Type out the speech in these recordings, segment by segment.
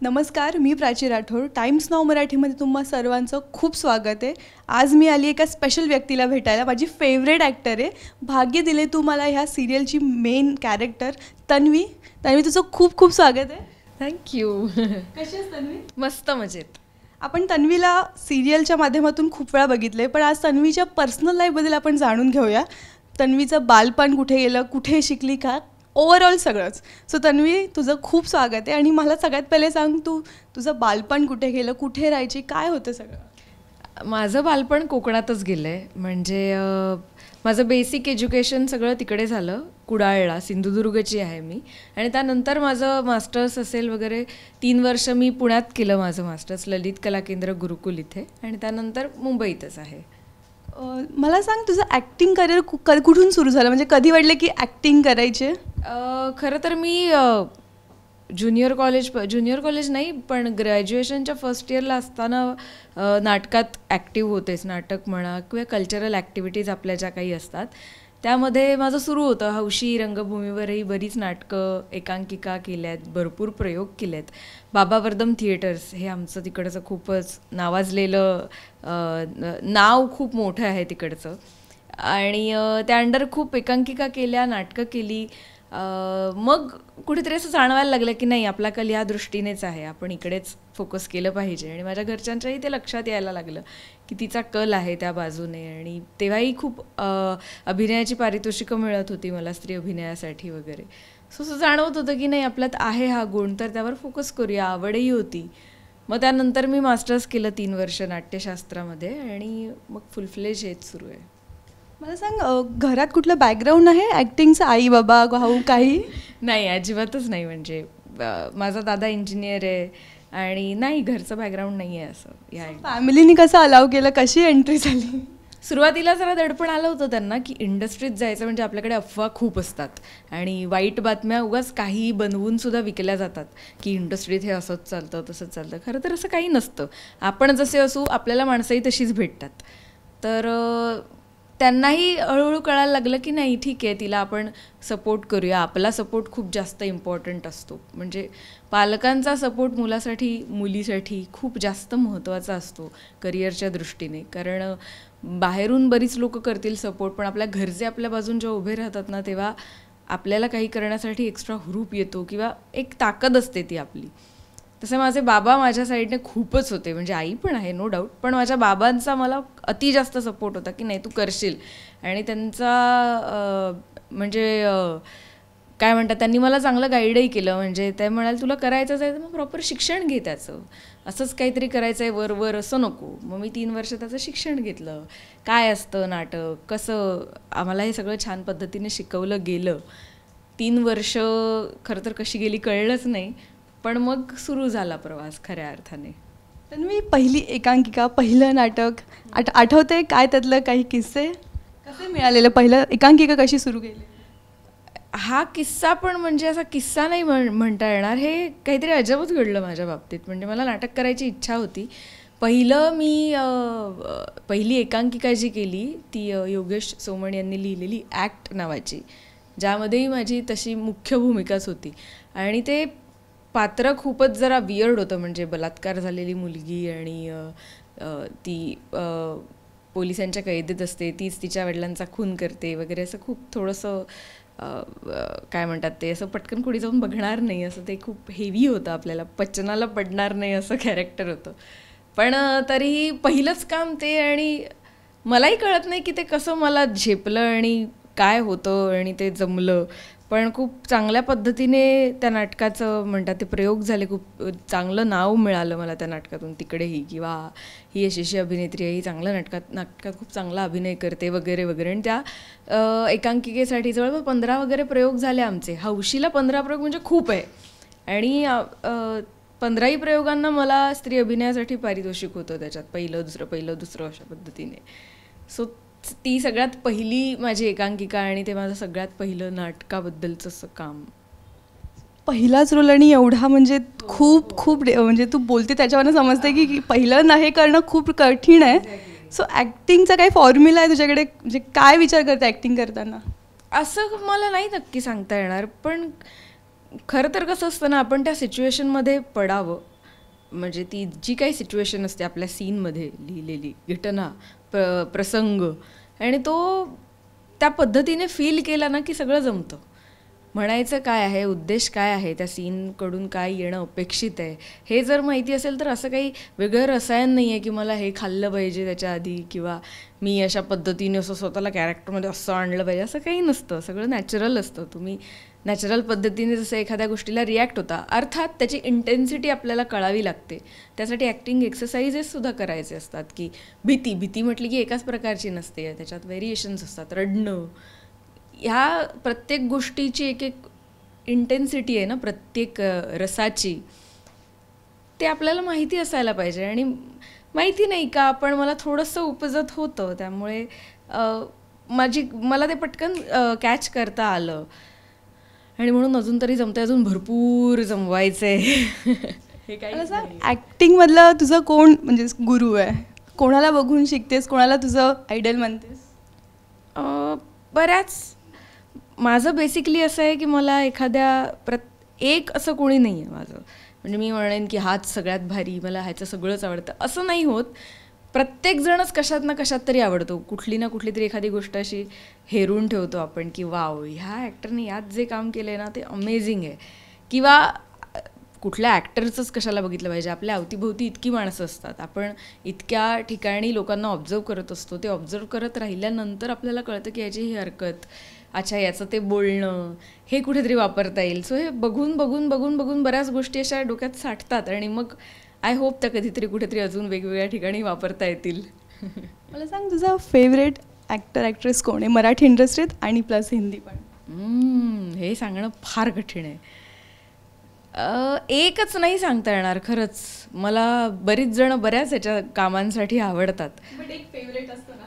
नमस्कार, मी प्राची राठोड. टाइम्स नाव मराठीमध्ये तुम्हा सर्वांचं खूप स्वागत आहे. आज मी आली एका स्पेशल व्यक्तीला भेटायला. माझी फेवरेट ॲक्टर आहे. भाग्य दिले तू मला ह्या सिरियलची मेन कॅरेक्टर तन्वी. तन्वी, तुझं खूप खूप स्वागत आहे. थँक्यू. कशी आहेस तन्वी? मस्त मजेत. आपण तन्वीला सिरियलच्या माध्यमातून खूप वेळा बघितले, पण आज तन्वीच्या पर्सनल लाईफबद्दल आपण जाणून घेऊया. तन्वीचं बालपण कुठे गेलं, कुठे शिकली, का ओव्हरऑल सगळंच. सो तन्वी, तुझं खूप स्वागत आहे. आणि मला सगळ्यात पहिले सांग, तुझं बालपण कुठे गेलं, कुठे राहायची, काय होतं सगळं? माझं बालपण कोकणातच गेलं आहे. म्हणजे माझं बेसिक एज्युकेशन सगळं तिकडे झालं, कुडाळला. सिंधुदुर्गची आहे मी. आणि त्यानंतर माझं मास्टर्स असेल वगैरे 3 वर्ष मी पुण्यात केलं माझं मास्टर्स, ललित कला केंद्र गुरुकुल इथे. आणि त्यानंतर मुंबईतच आहे. मला सांग, तुझं ॲक्टिंग करिअर कुठून सुरू झालं? म्हणजे कधी वाटलं की ॲक्टिंग करायचे? खरं तर मी ज्युनियर कॉलेज नाही, पण ग्रॅज्युएशनच्या फर्स्ट इयरला असताना नाटकात ॲक्टिव्ह होतेच. नाटक म्हणा किंवा कल्चरल ॲक्टिव्हिटीज आपल्या ज्या काही असतात त्यामध्ये माझं सुरू होतं. हौशी रंगभूमीवरही बरीच नाटकं, एकांकिका केल्या आहेत, भरपूर प्रयोग केले आहेत. बाबा वर्दम थिएटर्स हे आमचं तिकडचं खूपच नावाजलेलं नाव खूप मोठं आहे तिकडचं. आणि त्या अंडर खूप एकांकिका केल्या, नाटकं केली. मग कुठेतरी असं जाणवायला लागलं की नाही, आपला कल या दृष्टीनेच आहे, आपण इकडेच फोकस केलं पाहिजे. आणि माझ्या घरच्यांच्याही ते लक्षात यायला लागलं की तिचा कल आहे त्या बाजूने. आणि तेव्हाही खूप अभिनयाची पारितोषिकं मिळत होती मला स्त्री अभिनयासाठी वगैरे. सो असं जाणवत होतं की नाही, आपल्यात आहे हा गुण, तर त्यावर फोकस करूया. आवडही होती. मग त्यानंतर मी मास्टर्स केलं 3 वर्ष नाट्यशास्त्रामध्ये. आणि मग फुलफ्लेज हेच सुरू आहे. मला सांग, घरात कुठलं बॅकग्राऊंड आहे ॲक्टिंगचं? आई बाबा भाऊ काही? नाही, अजिबातच नाही. म्हणजे माझा दादा इंजिनियर आहे आणि नाही, घरचं बॅकग्राऊंड नाही आहे असं. ह्या फॅमिलीने कसं अलाव केलं, कशी एंट्री झाली? सुरुवातीला जरा दडपण आलं होतं त्यांना की इंडस्ट्रीत जायचं म्हणजे आपल्याकडे अफवा खूप असतात आणि वाईट बातम्या उगाच काही बनवून सुद्धा विकल्या जातात की इंडस्ट्रीत हे असंच चालतं तसंच चालतं. खरं तर असं काही नसतं. आपण जसे असू, आपल्याला माणसंही तशीच भेटतात. तर त्यांनाही हळूहळू कळायला लागलं की नाही, ठीक आहे, तिला आपण सपोर्ट करूया. आपला सपोर्ट खूप जास्त इम्पॉर्टंट असतो. म्हणजे पालकांचा सपोर्ट मुलासाठी, मुलीसाठी खूप जास्त महत्त्वाचा असतो करिअरच्या दृष्टीने. कारण बाहेरून बरीच लोकं करतील सपोर्ट, पण आपल्या घरचे आपल्या बाजून जेव्हा उभे राहतात ना, तेव्हा आपल्याला काही करण्यासाठी एक्स्ट्रा हुरूप येतो किंवा एक ताकद असते ती आपली. तसे माझे बाबा माझ्या साईडने खूपच होते. म्हणजे आई पण आहे नो डाऊट, पण माझ्या बाबांचा मला अति जास्त सपोर्ट होता की नाही, तू करशील. आणि त्यांचा म्हणजे काय म्हणतात, त्यांनी मला चांगलं गाईडही केलं. म्हणजे ते म्हणाले, तुला करायचंच आहे तर मग प्रॉपर शिक्षण घे त्याचं, असंच काहीतरी करायचं आहे वर असं नको. मग मी 3 वर्ष त्याचं शिक्षण घेतलं. काय असतं नाटक, कसं, आम्हाला हे सगळं छान पद्धतीने शिकवलं गेलं. 3 वर्ष खरं तर कशी गेली कळलंच नाही, पण मग सुरू झाला प्रवास खऱ्या अर्थाने. तर मी पहिली एकांकिका, पहिलं नाटक आठवतंय काय? त्यातलं काही किस्से कसे मिळालेलं? पहिलं एकांकिका कशी सुरू केली? हा किस्सा पण म्हणजे असा किस्सा नाही म्हणता येणार. हे काहीतरी अजबच घडलं माझ्या बाबतीत. म्हणजे मला नाटक करायची इच्छा होती. पहिली एकांकिका जी केली ती योगेश सोमण यांनी लिहिलेली ॲक्ट नावाची, ज्यामध्येही माझी तशी मुख्य भूमिकाच होती. आणि ते पात्र खूपच जरा वियर्ड होतं. म्हणजे बलात्कार झालेली मुलगी आणि ती पोलिसांच्या कैदेत असते, तीच तिच्या वडिलांचा खून करते वगैरे. असं खूप थोडंसं काय म्हणतात ते, असं पटकन कुणी जाऊन बघणार नाही असं ते खूप हेवी होतं, आपल्याला पचनाला पडणार नाही असं कॅरेक्टर होतं. पण तरीही पहिलंच काम ते, आणि मलाही कळत नाही की ते कसं मला झेपलं आणि काय होतं आणि ते जमलं. पण खूप चांगल्या पद्धतीने त्या नाटकाचं म्हणतात ते प्रयोग झाले. खूप चांगलं नाव मिळालं मला त्या नाटकातून तिकडेही, किंवा ही यशस्वी अभिनेत्री आहे, ही चांगलं नाटकात खूप चांगला अभिनय करते वगैरे वगैरे. आणि त्या एकांकिकेसाठी जवळपास 15 वगैरे प्रयोग झाले आमचे. हौशीला 15 प्रयोग म्हणजे खूप आहे. आणि 15ही प्रयोगांना मला स्त्री अभिनयासाठी पारितोषिक होतं त्याच्यात, पहिलं दुसरं अशा पद्धतीने. सो ती सगळ्यात पहिली माझी एकांकिका आणि ते माझं सगळ्यात पहिलं नाटकाबद्दलचं असं काम. पहिलाच रोल आणि एवढा म्हणजे खूप म्हणजे तू बोलते त्याच्यावरनं समजते की पहिलं नाही करणं खूप कठीण आहे. सो ॲक्टिंगचा काही फॉर्म्युला आहे तुझ्याकडे? म्हणजे काय विचार करते ॲक्टिंग करताना? असं मला नाही नक्की सांगता येणार, पण खरं तर कसं असतं ना, आपण त्या सिच्युएशनमध्ये पडावं म्हणजे ती जी काही सिच्युएशन असते आपल्या सीनमध्ये लिहिलेली घटना, प्रसंग, आणि तो त्या पद्धतीने फील केला ना की सगळं जमतं. म्हणायचं काय आहे, उद्देश काय आहे, त्या सीनकडून काय येणं अपेक्षित आहे, हे जर माहिती असेल तर असं काही वेगळं रसायन नाही आहे की मला हे खाल्लं पाहिजे त्याच्या आधी, किंवा मी अशा पद्धतीने असं स्वतःला कॅरेक्टरमध्ये असं आणलं पाहिजे, असं काही नसतं. सगळं नॅचरल असतं. तुम्ही नॅचरल पद्धतीने जसं एखाद्या गोष्टीला रिॲक्ट होता, अर्थात त्याची इंटेन्सिटी आपल्याला कळावी लागते. त्यासाठी ॲक्टिंग एक्सरसाइजेससुद्धा करायचे असतात. की भीती म्हटली की एकाच प्रकारची नसते, त्याच्यात व्हेरिएशन्स असतात. रडणं, ह्या प्रत्येक गोष्टीची एक इंटेन्सिटी आहे ना प्रत्येक रसाची, ते आपल्याला माहिती असायला पाहिजे. आणि माहिती नाही का, पण मला थोडंसं उपजत होतं, त्यामुळे मला ते पटकन कॅच करता आलं. आणि म्हणून अजून तरी जमतंय, अजून भरपूर जमवायचंय. हे काय सांग, ॲक्टिंगमधलं तुझं कोण म्हणजे गुरु आहे? कोणाला बघून शिकतेस, कोणाला तुझं आयडल म्हणतेस? बऱ्याच. माझं बेसिकली असं आहे की मला एक असं कोणी नाही आहे माझं. म्हणजे मी म्हणेन की हाच सगळ्यात भारी, मला ह्याचं सगळंच आवडतं, असं नाही होत. प्रत्येकजणच कशात ना कशात तरी आवडतो. कुठली ना कुठली तरी एखादी गोष्ट अशी हेरून ठेवतो आपण की वाव, ह्या ॲक्टरने यात जे काम केलं आहे ना ते अमेझिंग आहे. किंवा कुठल्या ॲक्टरचंच कशाला बघितलं पाहिजे, आपल्या अवतीभोवती इतकी माणसं असतात, आपण इतक्या ठिकाणी लोकांना ऑब्झर्व करत असतो. ते ऑब्झर्व करत राहिल्यानंतर आपल्याला कळतं की याची ही हरकत, अच्छा याचं ते बोलणं, हे कुठेतरी वापरता येईल. सो हे बघून बघून बघून बघून बऱ्याच गोष्टी अशा डोक्यात साठतात आणि मग आय होप त्या कधीतरी कुठेतरी अजून वेगवेगळ्या ठिकाणी वापरता येतील. मला सांग, तुझा फेवरेट ॲक्टर ॲक्ट्रेस कोण आहे मराठी इंडस्ट्रीत आणि प्लस हिंदी पण? हे सांगणं फार कठीण आहे. एकच नाही सांगता येणार खरंच. मला बरीच जण बऱ्याच ह्याच्या कामांसाठी आवडतात. बट एक फेवरेट असतं ना.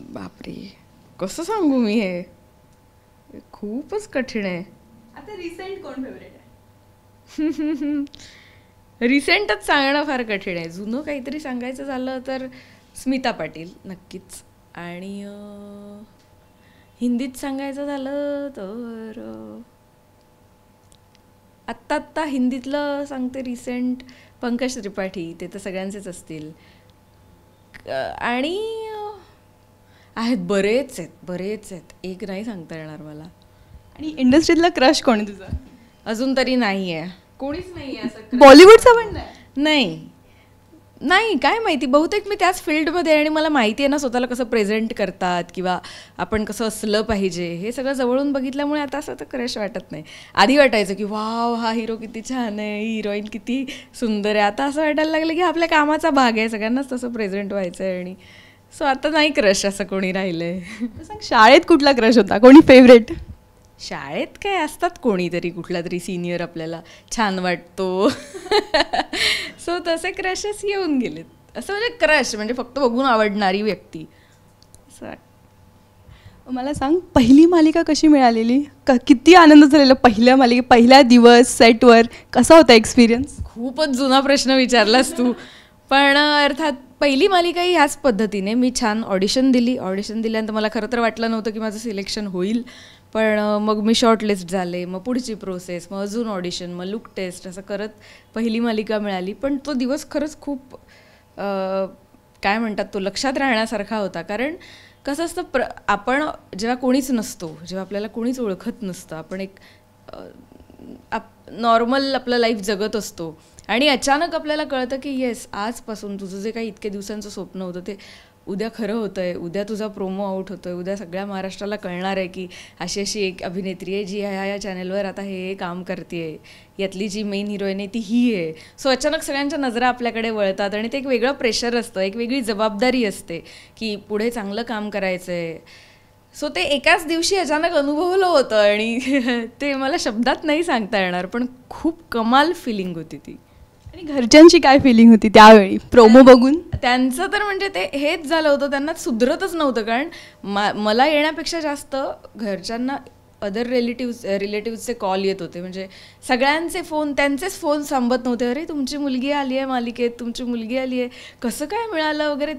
बापरे, कसं सांगू मी, हे खूपच कठीण आहे. आता रिसेंट कोण फेवरेट आहे? रिसेंटच सांगणं फार कठीण आहे. जुनं काहीतरी सांगायचं झालं तर स्मिता पाटील नक्कीच. आणि हिंदीत सांगायचं झालं तर आत्ता हिंदीतलं सांगते रिसेंट, पंकज त्रिपाठी, ते तर सगळ्यांचेच असतील. आणि आहेत, बरेच आहेत, एक नाही सांगता येणार मला. आणि इंडस्ट्रीतला क्रश कोण आहे तुझा? अजून तरी नाही आहे, कोणीच नाही आहे असं. बॉलिवूडचा पण नाही, काय माहिती, बहुतेक मी त्याच फील्डमध्ये आणि मला माहिती आहे ना स्वतःला कसं प्रेझेंट करतात किंवा आपण कसं असलं पाहिजे, हे सगळं जवळून बघितल्यामुळे आता असं तर क्रश वाटत नाही. आधी वाटायचं की वाव, हा हिरो किती छान आहे, ही हिरोईन किती सुंदर आहे. आता असं वाटायला लागलं की आपल्या कामाचा भाग आहे, सगळ्यांनाच तसं प्रेझेंट व्हायचं आहे. आणि सो आता नाही क्रश असं कोणी राहिलंय. शाळेत कुठला क्रश होता, कोणी फेवरेट? शाळेत काय असतात, कोणीतरी कुठला तरी सिनियर आपल्याला छान वाटतो. सो तसे क्रशेस येऊन गेलेत. असं म्हणजे क्रश म्हणजे फक्त बघून आवडणारी व्यक्ती असं. मला सांग, पहिली मालिका कशी मिळालेली? किती आनंद झालेला पहिल्या मालिके, पहिला दिवस सेटवर, कसा होता एक्सपिरियन्स? खूपच जुना प्रश्न विचारलास तू. पण अर्थात पहिली मालिका ही ह्याच पद्धतीने, मी छान ऑडिशन दिल्यानंतर मला खरं तर वाटलं नव्हतं की माझं सिलेक्शन होईल. पण मग मी शॉर्टलिस्ट झाले, मग पुढची प्रोसेस, मग अजून ऑडिशन, मग लुक टेस्ट, असं करत पहिली मालिका मिळाली. पण तो दिवस खरंच खूप काय म्हणतात, तो लक्षात राहण्यासारखा होता. कारण कसं असतं, आपण जेव्हा कोणीच नसतो, जेव्हा आपल्याला कोणीच ओळखत नसतं, आपण एक नॉर्मल आपलं लाईफ जगत असतो आणि अचानक आपल्याला कळतं की येस, आजपासून तुझं जे काही इतके दिवसांचं स्वप्न होतं ते उद्या खरं होतं आहे, उद्या तुझा प्रोमो आउट होतो आहे, उद्या सगळ्या महाराष्ट्राला कळणार आहे की अशी एक अभिनेत्री आहे जी ह्या चॅनलवर आता हे काम करते आहे, यातली जी मेन हिरोईन आहे ती ही आहे. सो अचानक सगळ्यांच्या नजरा आपल्याकडे वळतात आणि ते एक वेगळं प्रेशर असतं, एक वेगळी जबाबदारी असते की पुढे चांगलं काम करायचं आहे. सो ते एकाच दिवशी अचानक अनुभवलं होतं आणि ते मला शब्दात नाही सांगता येणार, पण खूप कमाल फिलिंग होती ती. आणि घरच्यांची काय फिलिंग होती त्यावेळी प्रोमो बघून? त्यांचं तर म्हणजे ते हेच झालं होतं, त्यांना सुधरतच नव्हतं. कारण मला येण्यापेक्षा जास्त घरच्यांना अदर रिलेटिव्सचे कॉल येत होते. म्हणजे सगळ्यांचे फोन, त्यांचेच फोन थांबत नव्हते. अरे तुमची मुलगी आली आहे मालिकेत, तुमची मुलगी आली आहे, कसं काय मिळालं वगैरे.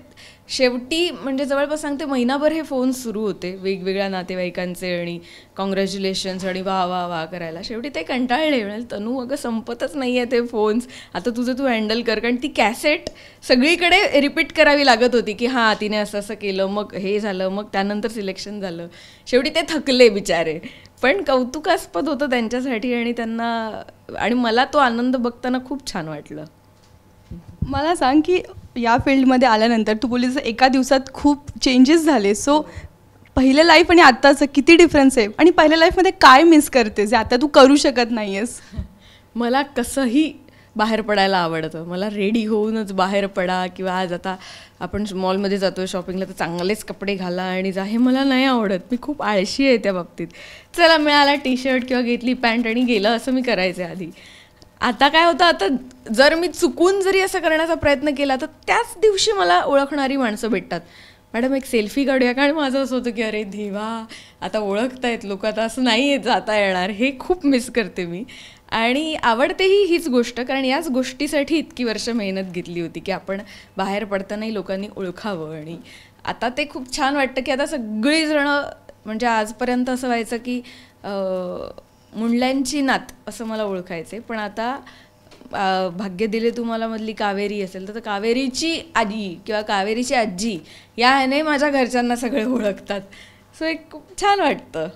शेवटी म्हणजे जवळपास सांगते महिनाभर हे फोन सुरू होते वेगवेगळ्या नातेवाईकांचे आणि कॉंग्रॅच्युलेशन्स आणि वा वा वा करायला. शेवटी ते कंटाळले, म्हणाले तनू अगं संपतच नाही आहे ते फोन्स, आता तुझं तू हँडल कर. कारण ती कॅसेट सगळीकडे रिपीट करावी लागत होती की हां तिने असं असं केलं, मग हे झालं, मग त्यानंतर सिलेक्शन झालं. शेवटी ते थकले बिचारे, पण कौतुकास्पद होतं त्यांच्यासाठी आणि त्यांना, आणि मला तो आनंद बघताना खूप छान वाटलं. मला सांग की या फील्डमध्ये आल्यानंतर तू बोललीस एका दिवसात खूप चेंजेस झाले, सो पहिलं लाईफ आणि आत्ताचं किती डिफरन्स आहे, आणि पहिल्या लाईफमध्ये काय मिस करते जे आता तू करू शकत नाही आहेस? मला कसंही बाहेर पडायला आवडतं, मला रेडी होऊनच बाहेर पडा, किंवा आज आता आपण मॉलमध्ये जातो शॉपिंगला तर चांगलेच कपडे घाला आणि जा, हे मला नाही आवडत. मी खूप आळशी आहे त्या बाबतीत. चला मिळाला टी शर्ट किंवा घेतली पॅन्ट आणि गेलं, असं मी करायचे आधी. आता काय होतं, आता जर मी चुकून जरी असं करण्याचा प्रयत्न केला तर त्याच दिवशी मला ओळखणारी माणसं भेटतात, मॅडम एक सेल्फी काढूया. कारण माझं असं होतं की अरे देवा, आता ओळखतायत लोक, आता असं नाही जाता येणार. हे खूप मिस करते मी, आणि आवडतेही हीच गोष्ट, कारण याच गोष्टीसाठी इतकी वर्ष मेहनत घेतली होती की आपण बाहेर पडतानाही लोकांनी ओळखावं. आणि आता ते खूप छान वाटतं की आता सगळीजणं, म्हणजे आजपर्यंत असं व्हायचं की मुंडल्यांची नात असं मला ओळखायचे, पण आता भाग्य दिले तुम्हाला मधली कावेरी असेल तर कावेरीची आजी किंवा कावेरीची आजी या ह्याने माझ्या घरच्यांना सगळे ओळखतात. सो एक खूप छान वाटतं.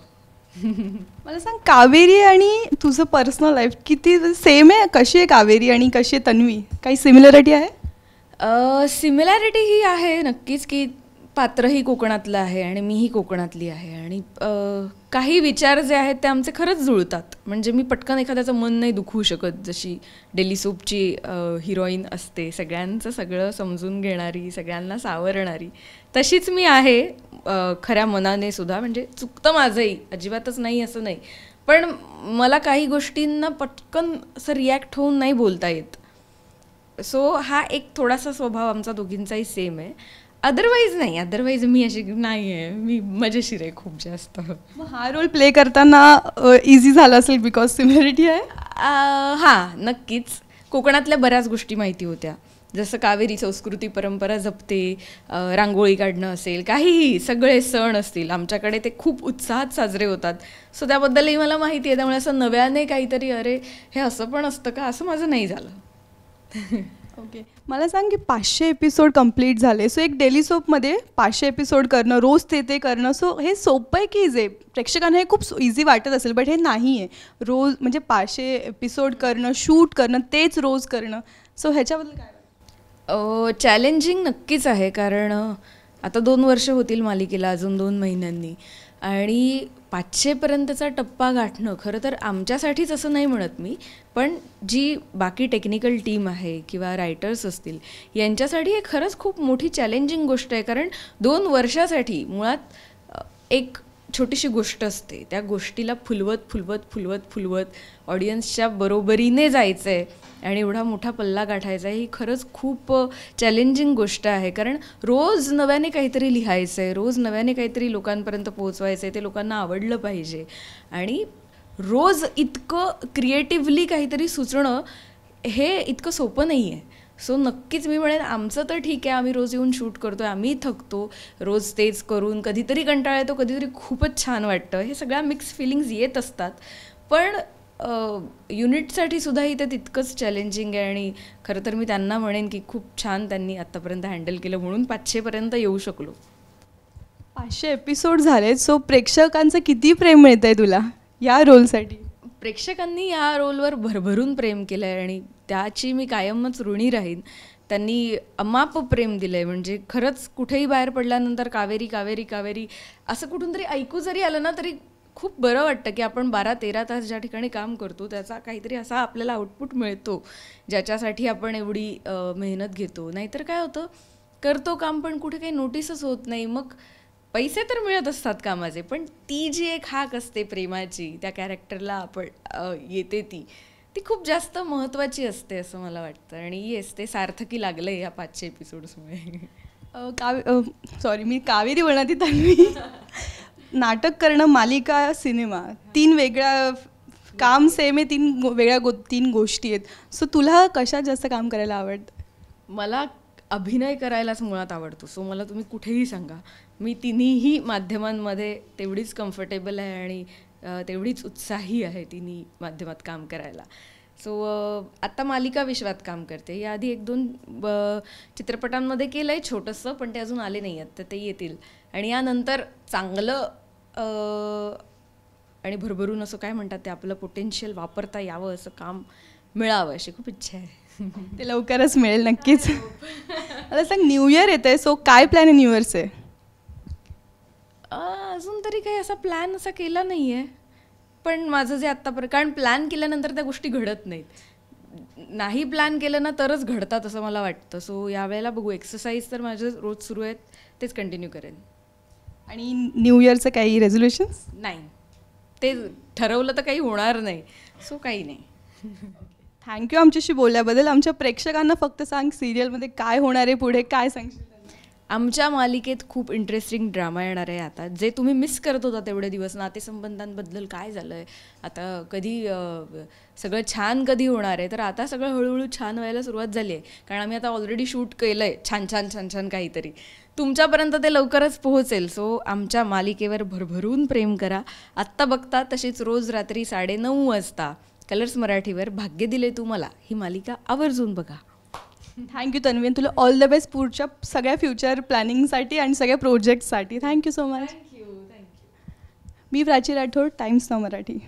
मला सांग, कावेरी आणि तुझं पर्सनल लाईफ किती सेम आहे? कशी आहे कावेरी आणि कशी आहे तन्वी? काही सिमिलरिटी आहे? सिमिलॅरिटी ही आहे नक्कीच, की पात्रही कोकणातलं आहे आणि मीही कोकणातली आहे, आणि काही विचार जे आहेत ते आमचे खरंच जुळतात. म्हणजे मी पटकन एखाद्याचं मन नाही दुखवू शकत, जशी डेली सोपची हिरोईन असते, सगळ्यांचं सगळं समजून घेणारी, सगळ्यांना सावरणारी, तशीच मी आहे खऱ्या मनाने सुद्धा. म्हणजे चुकतं माझंही, अजिबातच नाही असं नाही, पण मला काही गोष्टींना पटकन असं रिॲक्ट होऊन नाही बोलता येत. सो हा एक थोडासा स्वभाव आमचा दोघींचाही सेम आहे. अदरवाईज नाही, अदरवाईज मी अशी नाही आहे, मी मजेशीर आहे खूप जास्त. मग हा रोल प्ले करताना इझी झाला असेल बिकॉज सिमिलरिटी आहे? हां नक्कीच. कोकणातल्या बऱ्याच गोष्टी माहिती होत्या, जसं कावेरी संस्कृती परंपरा जपते, रांगोळी काढणं असेल, काहीही, सगळे सण असतील आमच्याकडे ते खूप उत्साहात साजरे होतात. सो त्याबद्दलही मला माहिती आहे. त्यामुळे असं नव्याने काहीतरी अरे हे असं पण असतं का, असं माझं नाही झालं. ओके, मला सांग की 500 एपिसोड कंप्लीट झाले, सो एक डेली सोपमध्ये 500 एपिसोड करणं, रोज ते करणं, सो हे सोपं आहे की इझी आहे? प्रेक्षकांना हे खूप इझी वाटत असेल, बट हे नाही आहे. रोज म्हणजे 500 एपिसोड करणं, शूट करणं, तेच रोज करणं, सो ह्याच्याबद्दल काय? चॅलेंजिंग नक्कीच आहे, कारण आता 2 वर्ष होतील मालिकेला, अजून 2 महिन्यांनी, आणि 500पर्यंतचा टप्पा गाठणं खरं तर आमच्यासाठीच असं नाही म्हणत मी, पण जी बाकी टेक्निकल टीम आहे किंवा रायटर्स असतील यांच्यासाठी हे खरंच खूप मोठी चॅलेंजिंग गोष्ट आहे. कारण 2 वर्षासाठी मुळात एक छोटीशी गोष्ट असते, त्या गोष्टीला फुलवत फुलवत फुलवत फुलवत ऑडियन्सच्या बरोबरीने जायचं आहे आणि एवढा मोठा पल्ला गाठायचा आहे, ही खरंच खूप चॅलेंजिंग गोष्ट आहे. कारण रोज नव्याने काहीतरी लिहायचं आहे, रोज नव्याने काहीतरी लोकांपर्यंत पोहोचवायचं आहे, ते लोकांना आवडलं पाहिजे, आणि रोज इतकं क्रिएटिव्हली काहीतरी सुचणं हे इतकं सोपं नाही आहे. सो नक्कीच मी म्हणेन आमचं तर ठीक आहे, आम्ही रोज येऊन शूट करतो आहे, आम्ही थकतो रोज तेच करून, कधीतरी कंटाळा येतो, कधीतरी खूपच छान वाटतं, हे सगळ्या मिक्स फिलिंग्स येत असतात. पण युनिटसाठी सुद्धा ही ते तितकंच चॅलेंजिंग आहे, आणि खरं तर मी त्यांना म्हणेन की खूप छान त्यांनी आत्तापर्यंत हँडल केलं, म्हणून 500पर्यंत येऊ शकलो. 500 एपिसोड झाले, सो प्रेक्षकांचं किती प्रेम मिळतं आहे तुला या रोलसाठी? प्रेक्षकांनी या रोलवर भरभरून प्रेम केलं आहे आणि त्याची मी कायमच ऋणी राहीन. त्यांनी अमाप प्रेम दिलं आहे. म्हणजे खरंच कुठेही बाहेर पडल्यानंतर कावेरी कावेरी कावेरी असं कुठून तरी ऐकू जरी आलं ना तरी खूप बरं वाटतं की आपण 12-13 तास ज्या ठिकाणी काम करतो त्याचा काहीतरी असा आपल्याला आउटपुट मिळतो ज्याच्यासाठी आपण एवढी मेहनत घेतो. नाहीतर काय होतं, करतो काम पण कुठे काही नोटीसच होत नाही. मग पैसे तर मिळत असतात कामाचे, पण ती जी एक हाक असते प्रेमाची त्या कॅरेक्टरला आपण येते ती खूप जास्त महत्त्वाची असते असं मला वाटतं. आणि येस, ते सार्थकी लागलं आहे या 500 एपिसोड्समुळे. सॉरी, मी कावेरी बोलणार ती तन्वी. नाटक करणं, मालिका, सिनेमा, 3 वेगळ्या काम सेम आहे, 3 वेगळ्या 3 गोष्टी आहेत. सो तुला कशात जास्त काम करायला आवडतं? मला अभिनय करायलाच मुळात आवडतो. सो मला तुम्ही कुठेही सांगा, मी तिन्हीही माध्यमांमध्ये तेवढीच कम्फर्टेबल आहे आणि तेवढीच उत्साही आहे तिन्ही माध्यमात काम करायला. सो आत्ता मालिका विश्वात काम करते. याआधी 1-2 चित्रपटांमध्ये केलं आहे छोटंसं, पण ते अजून आले नाही आहेत, तर ते येतील. आणि यानंतर चांगलं आणि भरभरून असं काय म्हणतात ते आपलं पोटेन्शियल वापरता यावं असं काम मिळावं अशी खूप इच्छा आहे. ते लवकरच मिळेल नक्कीच. आता सांग, न्यू इयर येत आहे, सो काय प्लॅन आहे न्यू इयरचे? अजून तरी काही असा प्लॅन असा केला नाही आहे, पण माझं जे आत्तापर्यंत, कारण प्लॅन केल्यानंतर त्या गोष्टी घडत नाहीत. नाही प्लॅन केलं ना तरच घडतात असं मला वाटतं. सो यावेळेला बघू. एक्सरसाइज तर माझं रोज सुरू आहेत, तेच कंटिन्यू करेन. आणि न्यू इयरचं काही रेझोल्युशन्स? नाही, ते ठरवलं तर काही होणार नाही. सो काही नाही. थँक्यू आमच्याशी बोलल्याबद्दल. आमच्या प्रेक्षकांना फक्त सांग, सिरियलमध्ये काय होणार आहे पुढे, काय सांगशील? आमच्या मालिकेत खूप इंटरेस्टिंग ड्रामा येणार आहे आता, जे तुम्ही मिस करत होता तेवढे दिवस. नातेसंबंधांबद्दल काय झालं आहे आता, कधी सगळं छान कधी होणार आहे, तर आता सगळं हळूहळू छान व्हायला सुरुवात झाली आहे. कारण आम्ही आता ऑलरेडी शूट केलं आहे छान छान छान छान काहीतरी. तुमच्यापर्यंत ते लवकरच पोहोचेल. सो आमच्या मालिकेवर भरभरून प्रेम करा. आत्ता बघता तशीच रोज रात्री 9:30 वाजता कलर्स मराठीवर भाग्य दिले तू मला ही मालिका आवर्जून बघा. थँक्यू तन्वी. तुला ऑल द बेस्ट पुढच्या सगळ्या फ्युचर प्लॅनिंगसाठी आणि सगळ्या प्रोजेक्ट्ससाठी. Thank you so much. थँक्यू. मी प्राची राठोड, टाइम्स नाऊ मराठी.